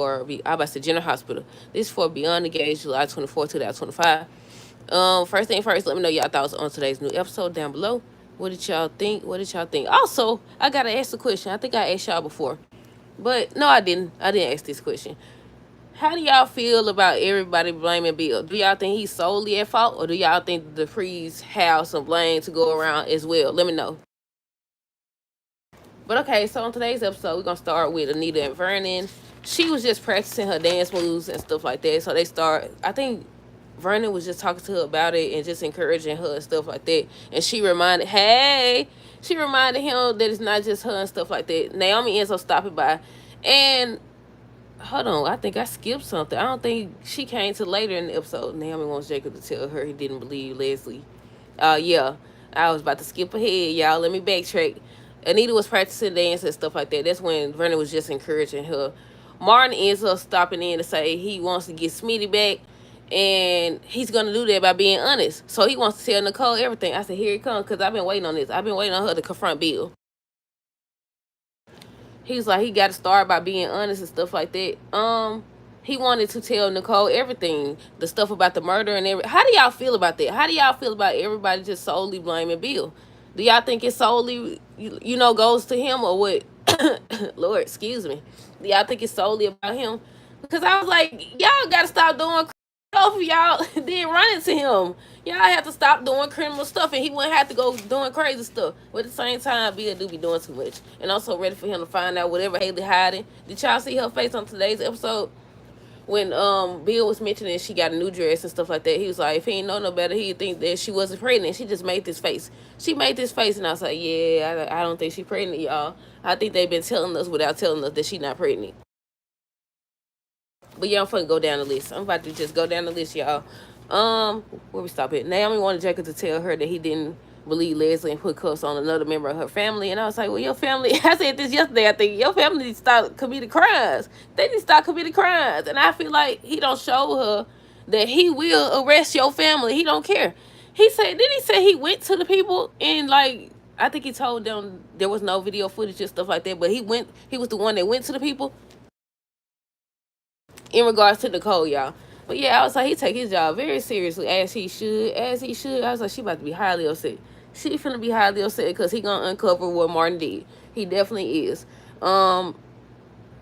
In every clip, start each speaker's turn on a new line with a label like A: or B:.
A: I about to say General Hospital. This is for Beyond the Gauge, July 24, 2025. First thing first, let me know y'all thoughts on today's new episode down below. What did y'all think? What did y'all think? Also, I gotta ask a question. I think I asked y'all before, but no, I didn't. I didn't ask this question. How do y'all feel about everybody blaming Bill? Do y'all think he's solely at fault, or do y'all think the Freeze have some blame to go around as well? Let me know. But okay, so on today's episode, we're gonna start with Anita and Vernon. She was just practicing her dance moves and stuff like that. So they start. I think Vernon was just talking to her about it and just encouraging her and stuff like that. And she reminded him that it's not just her and stuff like that. Naomi ends up stopping by, and hold on, I think I skipped something. I don't think she came to later in the episode. Naomi wants Jacob to tell her he didn't believe Leslie. Yeah, I was about to skip ahead, y'all. Let me backtrack. Anita was practicing dance and stuff like that. That's when Vernon was just encouraging her. Martin ends up stopping in to say he wants to get Smitty back, and he's gonna do that by being honest. So he wants to tell Nicole everything. I said, here it comes, because I've been waiting on this. I've been waiting on her to confront Bill. He's like, he got to start by being honest and stuff like that. He wanted to tell Nicole everything, the stuff about the murder and everything. How do y'all feel about that? How do y'all feel about everybody just solely blaming Bill? Do y'all think it solely, goes to him, or what? Lord, excuse me. Do y'all think it's solely about him? Because I was like, y'all got to stop doing stuff. Y'all then run into him. Y'all have to stop doing criminal stuff, and he wouldn't have to go doing crazy stuff. But at the same time, Bill do be doing too much. And I'm so ready for him to find out whatever Haley hiding. Did y'all see her face on today's episode? When Bill was mentioning she got a new dress and stuff like that, he was like, if he ain't know no better, he'd think that she wasn't pregnant. She just made this face. She made this face, and I was like, yeah, I don't think she's pregnant, y'all. I think they've been telling us without telling us that she's not pregnant. But yeah, I'm finna go down the list. I'm about to just go down the list, y'all. Where we stop at? Naomi wanted Jacob to tell her that he didn't believe Leslie and put cuffs on another member of her family. And I was like, well, your family, I said this yesterday, I think your family needs to stop committing crimes. They need to stop committing crimes. And I feel like he don't show her that he will arrest your family. He don't care. Did he say he went to the people and like, I think he told them there was no video footage and stuff like that, but he was the one that went to the people in regards to Nicole, y'all. But yeah, I was like, he take his job very seriously, as he should. I was like, she about to be highly upset. She finna be highly upset because he gonna uncover what Martin did. He definitely is.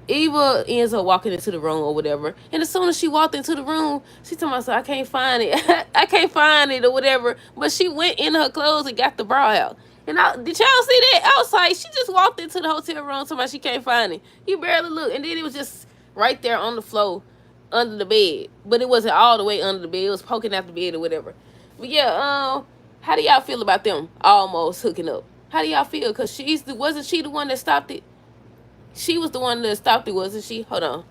A: Eva ends up walking into the room or whatever. And as soon as she walked into the room, she told myself, I can't find it. I can't find it or whatever. But she went in her clothes and got the bra out. And did y'all see that? I was like, she just walked into the hotel room, talking about she can't find it. You barely look. And then it was just right there on the floor under the bed. But it wasn't all the way under the bed. It was poking out the bed or whatever. But yeah, how do y'all feel about them almost hooking up? How do y'all feel? Because wasn't she the one that stopped it? She was the one that stopped it, wasn't she? Hold on.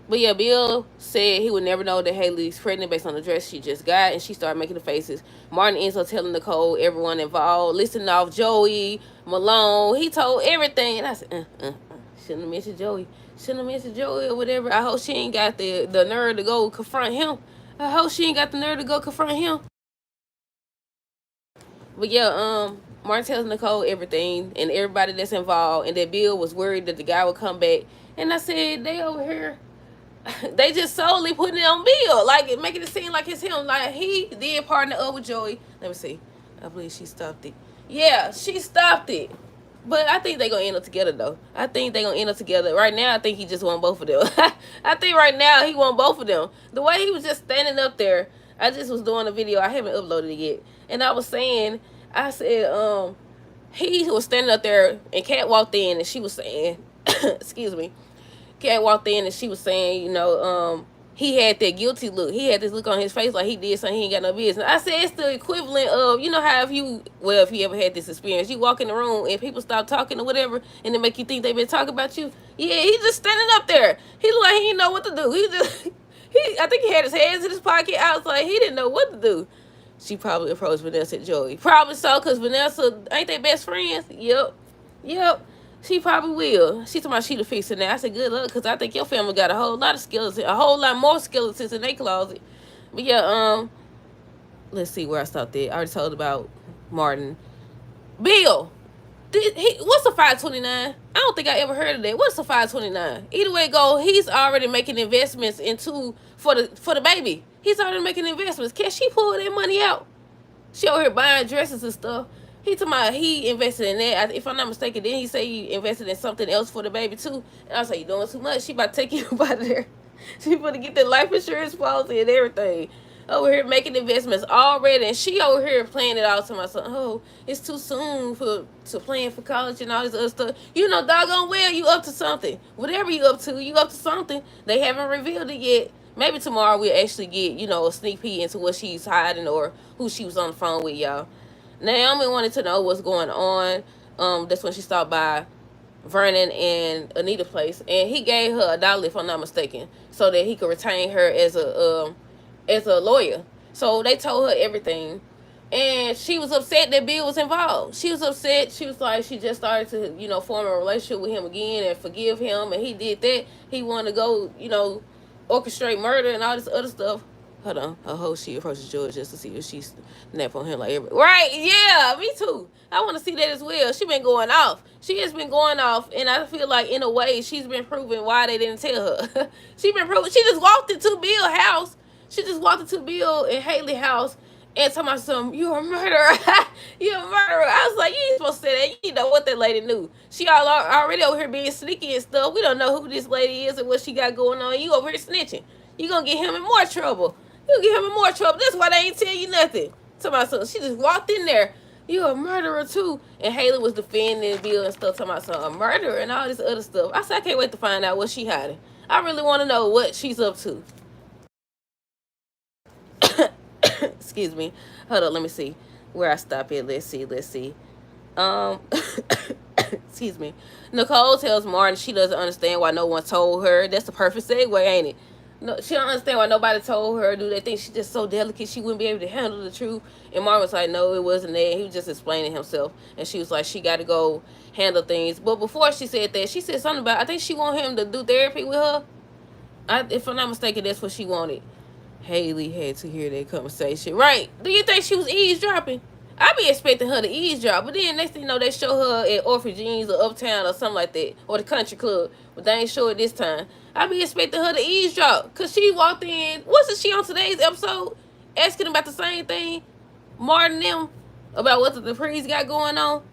A: But yeah, Bill said he would never know that Haley's pregnant based on the dress she just got, and she started making the faces. Martin ends up telling Nicole, everyone involved, listening off Joey, Malone. He told everything, and I said, shouldn't have mentioned Joey. Shouldn't have mentioned Joey or whatever. I hope she ain't got the nerve to go confront him. I hope she ain't got the nerve to go confront him. But yeah, Martin tells Nicole everything and everybody that's involved, and that Bill was worried that the guy would come back. And I said, they over here, they just solely putting it on Bill, like making it seem like it's him. Like he did partner up with Joey. Let me see. I believe she stopped it. Yeah, she stopped it. But I think they're going to end up together, though. I think they're going to end up together. Right now, I think he just want both of them. I think right now, he want both of them. The way he was just standing up there, I just was doing a video. I haven't uploaded it yet. And I was saying, I said, he was standing up there, and Kat walked in, and she was saying, excuse me. Kat walked in, and she was saying, he had that guilty look. He had this look on his face like he did something he ain't got no business. I said it's the equivalent of, how if you ever had this experience, you walk in the room and people stop talking or whatever, and they make you think they've been talking about you. Yeah, he just standing up there. He looked like he didn't know what to do. I think he had his hands in his pocket. I was like, he didn't know what to do. She probably approached Vanessa and Joey. Probably so, because Vanessa, ain't they best friends? Yep. She probably will. She told me she the fix it now. I said, good luck, because I think your family got a whole lot of skeletons, a whole lot more skeletons in their closet. But yeah, let's see where I stopped at. I already told about Martin. Bill. What's a 529? I don't think I ever heard of that. What's a 529? Either way it go, he's already making investments into for the baby. He's already making investments. Can she pull that money out? She over here buying dresses and stuff. He talking about he invested in that. If I'm not mistaken, then he say he invested in something else for the baby too. And I was like, you doing too much. She about to take you out of there. She about to get the life insurance policy and everything. Over here making investments already, and she over here playing it out to myself. Oh, it's too soon to plan for college and all this other stuff. You know, doggone well you up to something. Whatever you up to something. They haven't revealed it yet. Maybe tomorrow we'll actually get, a sneak peek into what she's hiding or who she was on the phone with, y'all. Naomi wanted to know what's going on. That's when she stopped by Vernon and Anita's place, and he gave her $1, if I'm not mistaken, so that he could retain her as a lawyer. So they told her everything, and she was upset that Bill was involved. She was upset. She was like, she just started to, form a relationship with him again and forgive him, and he did that. He wanted to go, orchestrate murder and all this other stuff. Hold on. Her whole she approaches George just to see if she's nap on him like every right. Yeah, me too. I want to see that as well. She been going off. She has been going off, and I feel like in a way she's been proving why they didn't tell her. She been proving. She just walked into Bill's house. She just walked into Bill and Haley's house and told my son, "You a murderer. You a murderer." I was like, "You ain't supposed to say that. You know what that lady knew. She already over here being sneaky and stuff. We don't know who this lady is and what she got going on. You over here snitching. You gonna get him in more trouble. You gonna get him in more trouble. That's why they ain't tell you nothing." To my son, she just walked in there. "You a murderer too." And Haley was defending Bill and stuff, talking about some a murderer and all this other stuff. I said, I can't wait to find out what she hiding. I really want to know what she's up to. Excuse me. Hold on, let me see where I stop at. Let's see. Um, excuse me. Nicole tells Martin she doesn't understand why no one told her. That's the perfect segue, ain't it? No, she don't understand why nobody told her. Do they think she's just so delicate she wouldn't be able to handle the truth? And Martin was like, no, it wasn't that. He was just explaining himself. And she was like, she got to go handle things. But before she said that, she said something about, I think she want him to do therapy with her. If I'm not mistaken, that's what she wanted. Haley had to hear that conversation. Right. Do you think she was eavesdropping? I be expecting her to eavesdrop, but then next thing you know, they show her at Orphan Jeans or Uptown or something like that, or the country club, but they ain't show it this time. I be expecting her to eavesdrop, because she walked in, wasn't she on today's episode, asking about the same thing, Martin them, about what the priest got going on,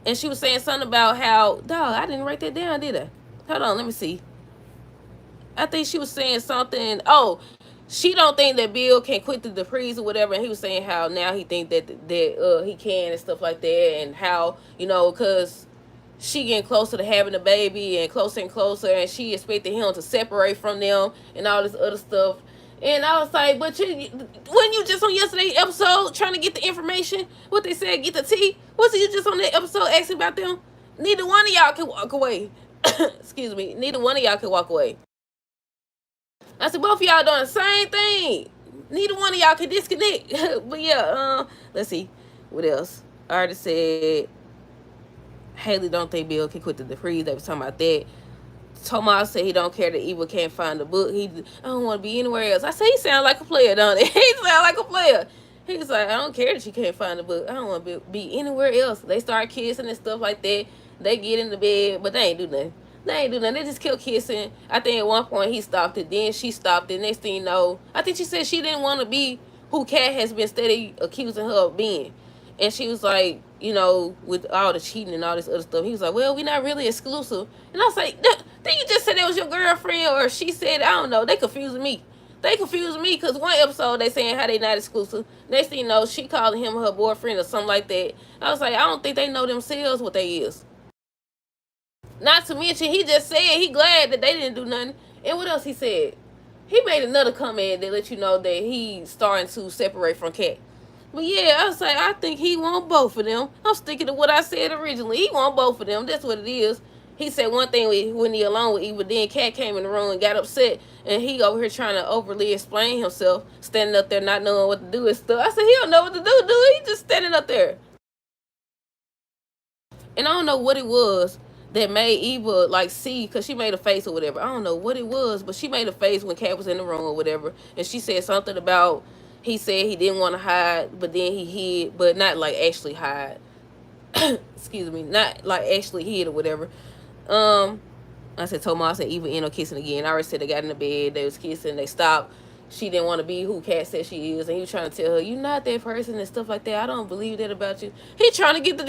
A: and she was saying something about how, dog, I didn't write that down, did I? Hold on, let me see. I think she was saying something. Oh, she don't think that Bill can quit the Duprees or whatever, and he was saying how now he think that he can and stuff like that, and how because she getting closer to having a baby and closer, and she expected him to separate from them and all this other stuff. And I was like, but wasn't you just on yesterday's episode trying to get the information? What they said, get the tea? Wasn't you just on that episode asking about them? Neither one of y'all can walk away. Excuse me. Neither one of y'all can walk away. I said, both of y'all doing the same thing. Neither one of y'all can disconnect. But yeah, let's see. What else? I already said Haley don't think Bill can quit the freeze. They was talking about that. Tomas said he don't care that Eva can't find the book. I don't want to be anywhere else. I said he sound like a player, don't he? He sound like a player. He was like, I don't care that she can't find the book. I don't want to be anywhere else. They start kissing and stuff like that. They get in the bed, but they ain't do nothing. They just kept kissing. I think at one point he stopped it. Then she stopped it. Next thing you know, I think she said she didn't want to be who Kat has been steady accusing her of being. And she was like, with all the cheating and all this other stuff. He was like, well, we're not really exclusive. And I was like, did you just say that was your girlfriend? Or she said, I don't know. They confusing me. Because one episode they saying how they not exclusive. Next thing you know, she calling him her boyfriend or something like that. I was like, I don't think they know themselves what they is. Not to mention, he just said he glad that they didn't do nothing. And what else he said? He made another comment that let you know that he's starting to separate from Kat. But yeah, I was like, I think he want both of them. I'm sticking to what I said originally. He want both of them. That's what it is. He said one thing when he alone with Eva, then Kat came in the room and got upset, and he over here trying to overly explain himself, standing up there not knowing what to do and stuff. I said, he don't know what to do, dude. He just standing up there. And I don't know what it was that made Eva see, because she made a face or whatever. I don't know what it was, but she made a face when Kat was in the room or whatever, and she said something about he said he didn't want to hide, but then he hid, but not actually hide. Excuse me, not like actually hid or whatever. Um, I said, told Mom, I said, Eva ended up kissing again. I already said they got in the bed, they was kissing, they stopped. She didn't want to be who Kat said she is, and he was trying to tell her, "You not that person," and stuff like that. I don't believe that about you. He trying to get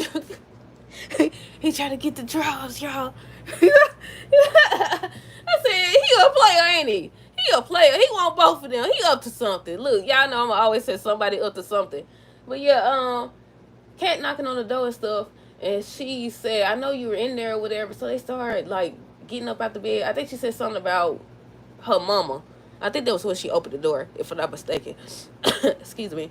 A: he trying to get the draws, y'all. I said, he a player, ain't he? He a player. He want both of them. He up to something. Look, y'all know I'm always say somebody up to something. But yeah, Kat knocking on the door and stuff, and she said, "I know you were in there or whatever." So they started like getting up out the bed. I think she said something about her mama. I think that was when she opened the door, if I'm not mistaken. Excuse me.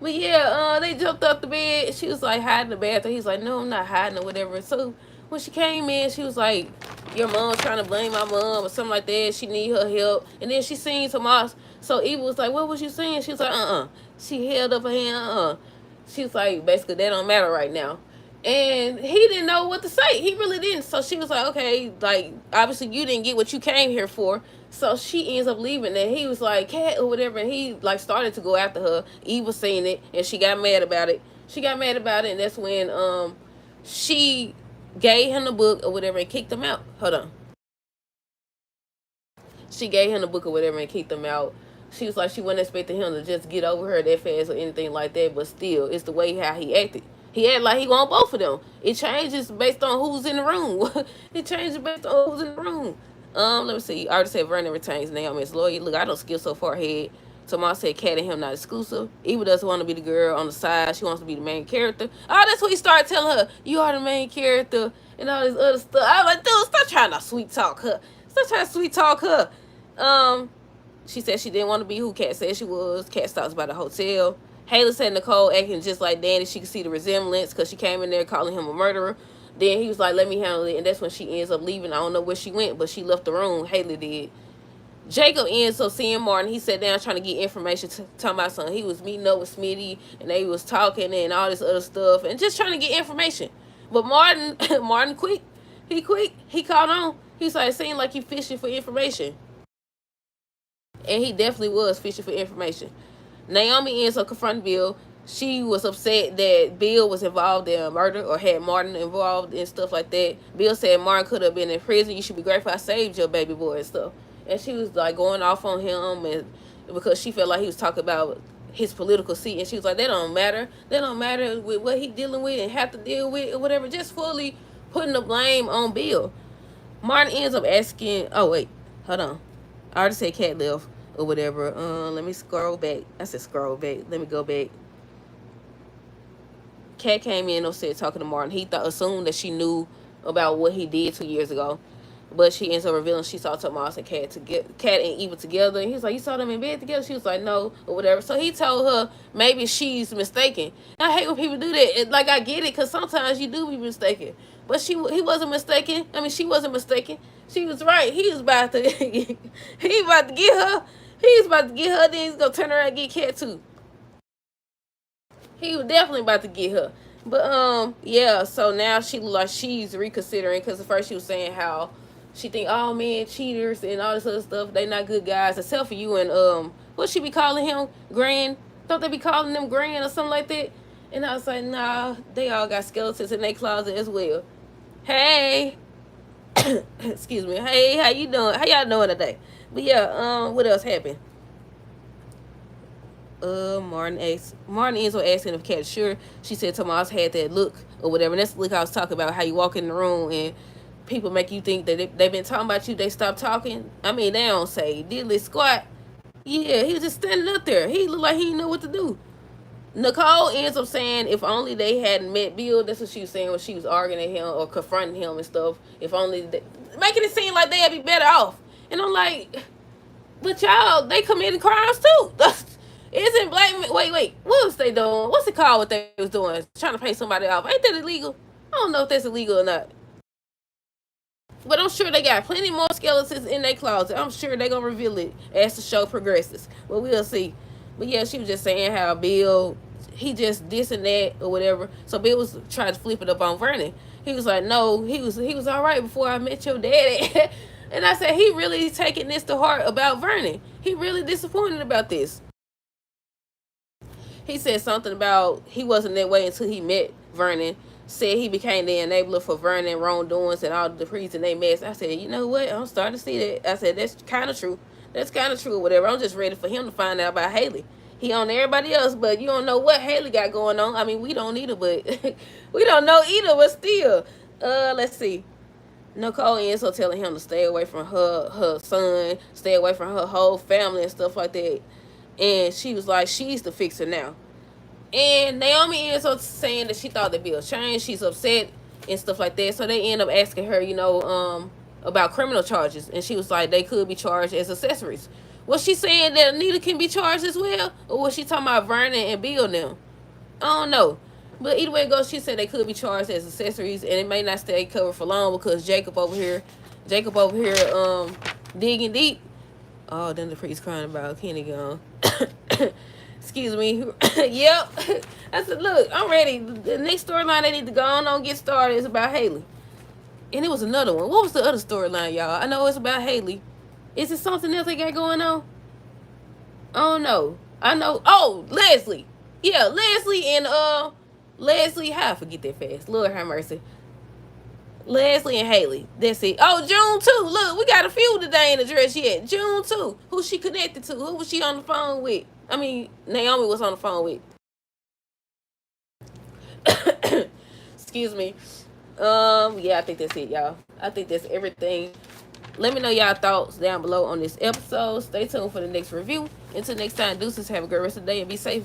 A: But yeah, they jumped up the bed. She was like hiding in the bathroom. He's like, "No, I'm not hiding or whatever." So when she came in, she was like, "Your mom's trying to blame my mom or something like that. She need her help." And then she seen Tomas. So Eva was like, "What was you saying?" She was like, She held up her hand, She was like, basically, that don't matter right now. And he didn't know what to say. He really didn't. So she was like, "Okay, like, obviously you didn't get what you came here for." So she ends up leaving, and he was like, "Cat," or whatever, and he like started to go after her. Eve was seeing it, and she got mad about it. She got mad about it, and that's when she gave him the book or whatever and kicked him out. Hold on. She gave him the book or whatever and kicked him out. She was like, she wasn't expecting him to just get over her that fast or anything like that, but still, it's the way how he acted. He acted like he want both of them. It changes based on who's in the room. It changes based on who's in the room. Let me see. I already said Vernon retains Naomi as lawyer. Look, I don't skip so far ahead. Tomas said Kat and him not exclusive. Eva doesn't want to be the girl on the side. She wants to be the main character. Oh, that's what he started telling her. You are the main character and all this other stuff. I was like, dude, stop trying to sweet talk her. Stop trying to sweet talk her. Um, she said she didn't want to be who Kat said she was. Kat talks about the hotel. Haley said Nicole acting just like Danny. She could see the resemblance because she came in there calling him a murderer. Then he was like, "Let me handle it," and that's when she ends up leaving. I don't know where she went, but she left the room. Haley did. Jacob ends up seeing Martin. He sat down trying to get information, talking about something. He was meeting up with Smitty, and they was talking and all this other stuff, and just trying to get information. But Martin, Martin quick. He quick. He caught on. He's like, it seemed like he fishing for information. And he definitely was fishing for information. Naomi ends up confronting Bill. She was upset that Bill was involved in a murder or had Martin involved in stuff like that. Bill said Martin could have been in prison. You should be grateful I saved your baby boy and stuff. And she was like going off on him, and because she felt like he was talking about his political seat, and she was like, that don't matter. That don't matter with what he dealing with and have to deal with or whatever. Just fully putting the blame on Bill. Martin ends up asking, oh wait, hold on. I already said Cat left or whatever. Let me scroll back. I said scroll back. Let me go back. Kat came in and said talking to Martin. He assumed that she knew about what he did 2 years ago, but she ends up revealing she saw Tomas and Kat and Eva together. And he was like, "You saw them in bed together?" She was like, "No," or whatever. So he told her maybe she's mistaken. I hate when people do that. Like, I get it, because sometimes you do be mistaken, but he wasn't mistaken. I mean, she wasn't mistaken. She was right. He was about to he about to get her. He's about to get her. Then he's gonna turn around and get Kat too. He was definitely about to get her. But yeah, so now she look like she's reconsidering, because at first she was saying how she think all men cheaters and all this other stuff. They not good guys, except for you and what she be calling him, Grand? Don't they be calling them Grand or something like that? And I was like, nah, they all got skeletons in their closet as well. Hey, excuse me. Hey, how you doing? How y'all doing today? But yeah, what else happened? Martin ends up asking if Kat is sure. She said Tomas had that look or whatever. And that's the look I was talking about, how you walk in the room and people make you think that they've been talking about you, they stop talking. I mean, they don't say diddly squat. Yeah, he was just standing up there. He looked like he didn't know what to do. Nicole ends up saying if only they hadn't met Bill. That's what she was saying when she was arguing at him or confronting him and stuff. If only making it seem like they'd be better off. And I'm like, but y'all, they committed crimes too. Isn't black men, wait, what was they doing? What's it called what they was doing? Trying to pay somebody off. Ain't that illegal? I don't know if that's illegal or not. But I'm sure they got plenty more skeletons in their closet. I'm sure they're going to reveal it as the show progresses. But we'll see. But yeah, she was just saying how Bill, he just this and that or whatever. So Bill was trying to flip it up on Vernon. He was like, no, he was all right before I met your daddy. And I said, he really taking this to heart about Vernon. He really disappointed about this. He said something about he wasn't that way until he met Vernon. said he became the enabler for Vernon wrongdoings and all the decrees and they mess. I said, you know what? I'm starting to see that. I said, that's kind of true. That's kind of true or whatever. I'm just ready for him to find out about Haley. He on everybody else, but you don't know what Haley got going on. I mean, we don't either, but we don't know either, but still. Let's see. Nicole ends up telling him to stay away from her son, stay away from her whole family and stuff like that. And she was like, she's the fixer now. And Naomi ends up saying that she thought the bill changed. She's upset and stuff like that. So they end up asking her, about criminal charges. And she was like, they could be charged as accessories. Was she saying that Anita can be charged as well? Or was she talking about Vernon and Bill now? I don't know. But either way it goes, she said they could be charged as accessories, and it may not stay covered for long because Jacob over here, digging deep. Oh, then the priest crying about Kenny gone. Excuse me. Yep. I said, look, I'm ready. The next storyline they need to go on get started is about Haley. And it was another one. What was the other storyline, y'all? I know it's about Haley. Is it something else they got going on? I don't know. I know. Oh, Leslie. Yeah, Leslie and Leslie. How I forget that fast? Lord have mercy. Leslie and Haley. That's it. Oh, June too. Look, we got a few today in the dress yet. June too. Who she connected to? Who was she on the phone with? I mean, Naomi was on the phone with. Excuse me. Yeah, I think that's it, y'all. I think that's everything. Let me know y'all thoughts down below on this episode. Stay tuned for the next review. Until next time, deuces. Have a good rest of the day and be safe.